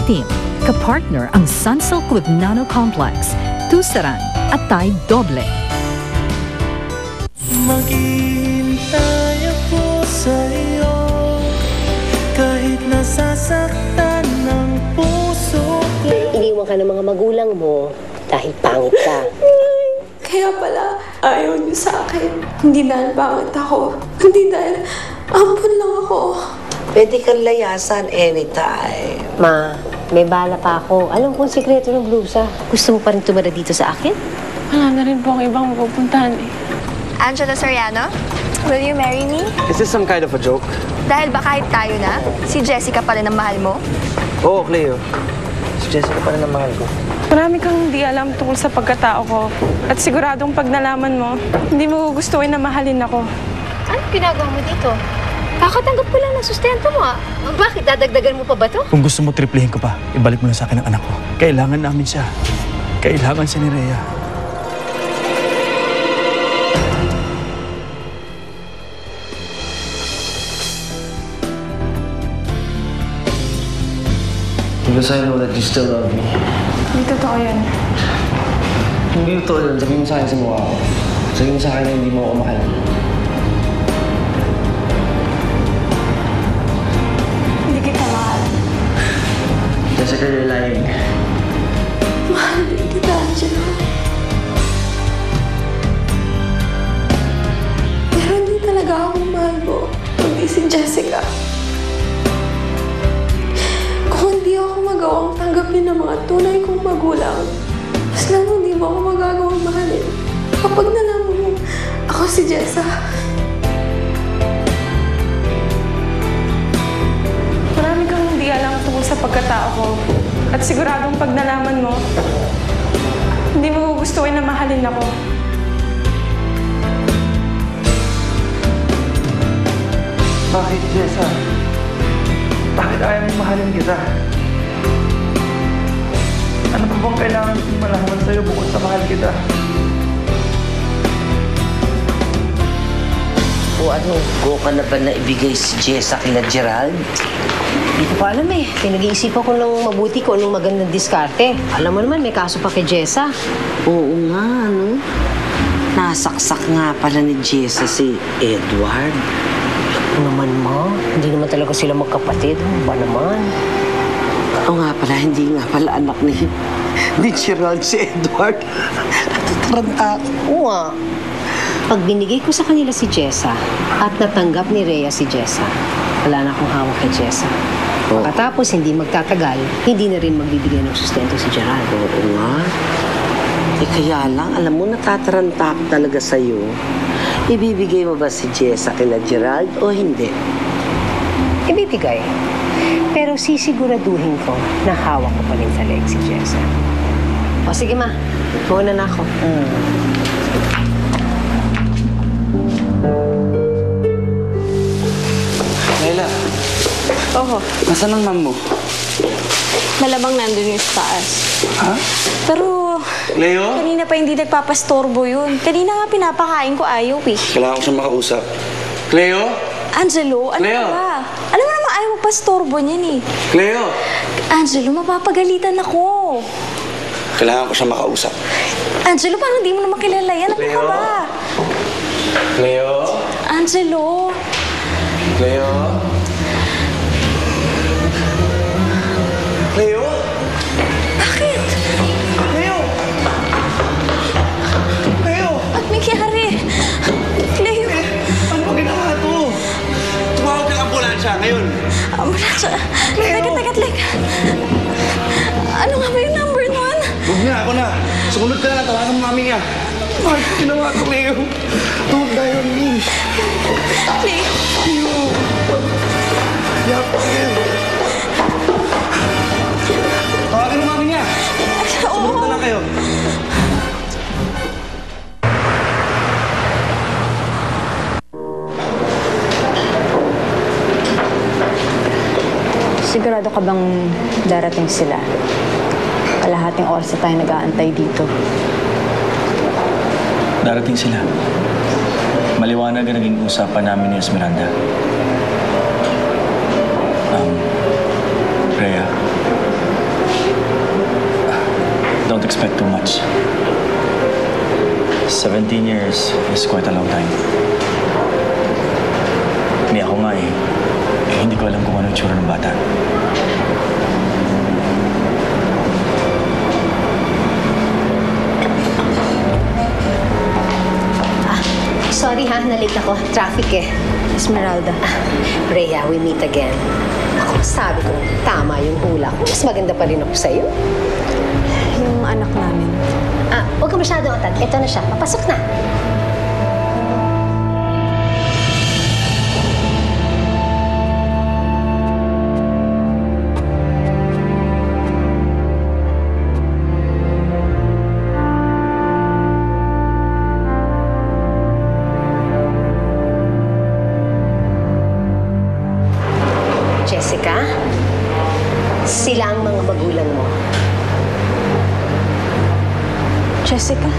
itim. Kapartner ang Sunsilk with Nano Complex, Tusaran at Tide Doble. Maghihintay ako sa'yo kahit nasasaktan ng puso ko. Iniwan ka ng mga magulang mo dahil pangit ka. Kaya pala, ayaw niyo sa akin. Hindi dahil pangit ako. Hindi dahil ampun lang ako. Pwede kang layasan anytime. Ma, may bala pa ako. Alam kong sikreto ng blusa. Gusto mo pa rin tumira dito sa akin? Wala na rin po ang ibang mapupuntahan eh. Angela Soriano, will you marry me? Is this some kind of a joke? Dahil ba kahit tayo na, si Jessica pa rin ang mahal mo? Oo, Cleo. Si Jessica pa rin ang mahal ko. Marami kang hindi alam tungkol sa pagkatao ko. At siguradong pag nalaman mo, hindi mo gustuin na mahalin ako. Anong ginagawa mo dito? Kakatanggap ko lang ng sustento mo, ah. Bakit? Dadagdagan mo pa ba to? Kung gusto mo triplihin ko pa, ibalik mo na sa akin ang anak ko. Kailangan namin siya. Kailangan siya ni Rhea. Because I know that you still love me. Hindi totoo yan. Hindi totoo yun. Sabihin mo sa akin sa mukha ko. Sabihin mo sa akin na hindi mo ako mahal. Hindi kita mahal. Jessica, you're lying. Mahal din kita, Angelo. Pero hindi talaga ako mahal mo. Kundi si Jessica. Kung hindi ako magawang tanggapin ng mga tunay kong magulang, mas lalong hindi mo ako magagawang mahalin. Kapag nalaman mo, ako si Jessa. Marami kang hindi alam tungkol sa pagkatao ko. At siguradong pag nalaman mo, hindi mo gustuin na mahalin ako. Bakit, Jessa? Bakit ayaw mong mahalin kita? Ano pa bang kailangan kong malaman sa'yo bukod sa mahal kita? O ano, go ka na ba na ibigay si Jessa kina Gerald? Hindi ko pa alam eh. Pinag-iisipan ko ng mabuti kung anong magandang diskarte. Alam mo naman, may kaso pa kay Jessa. Oo nga, ano? Nasaksak nga pala ni Jessa si Edward. Ano naman, ma? Hindi naman talaga sila magkapatid. Ano ba naman? Oo nga pala, hindi nga pala anak ni Gerald si Edward. Natataranta ako. Oo nga. Pag binigay ko sa kanila si Jessa at natanggap ni Rhea si Jessa, wala na akong hawak kay Jessa. Pagkatapos, hindi magtatagal, hindi na rin magbibigay ng sustento si Gerald. Oo nga. Eh kaya lang, alam mo, natataranta ako talaga sa'yo. Ibibigay mo ba si Jessa kina Gerald o hindi? Ibibigay. Pero sisiguraduhin ko na hawak ko pa rin sa leg si Jessa. O sige ma, muna na ako. Layla, Oo, nasaan ang mom mo? malamang nandun yung sa taas. Ha? Pero Leo? kanina pa hindi nagpapastorbo yun. Kanina nga pinapakain ko ayaw eh. Kailangan ko siya makausap. Cleo? Angelo, ano Leo! ka ba? Alam mo naman ayaw magpastorbo niyan eh. Cleo? Angelo, mapapagalitan ako. Kailangan ko siya makausap. Angelo, parang hindi mo naman kilala yan. Ano ka Leo? ba? Cleo? Angelo. Cleo? Cleo? Bakit? Cleo? Cleo? At may kiyari. Leo. Ano ba ginawa to? Tumawag ng ambulansya ngayon. Ambulansya. Teka. Ano nga ba yung number nun? Huwag na, ako na. Sumunod ka na, tawagan mo mami niya. Bakit ginawa ko, Leo? Don't die on me. Leo. Leo. Yap, sige. Tawagan mo mami niya. Sumunod na lang kayo. Sigurado ka bang darating sila? Kalahating oras na tayo nag-aantay dito. Darating sila. Maliwanag ang naging usapan namin ni Esmeralda. Rhea, don't expect too much. 17 years is quite a long time. Ako nga hindi ko alam kung ano yung tsura ng bata. Sorry ha, nalate ako. Traffic eh. Esmeralda. Rhea, we meet again. Ako, sabi ko, tama yung hula ko. Mas maganda pa rin ako sa'yo. Yung anak namin. Huwag ka masyado atad. Ito na siya. Papasok na. Jessica, sila ang mga magulang mo. Jessica?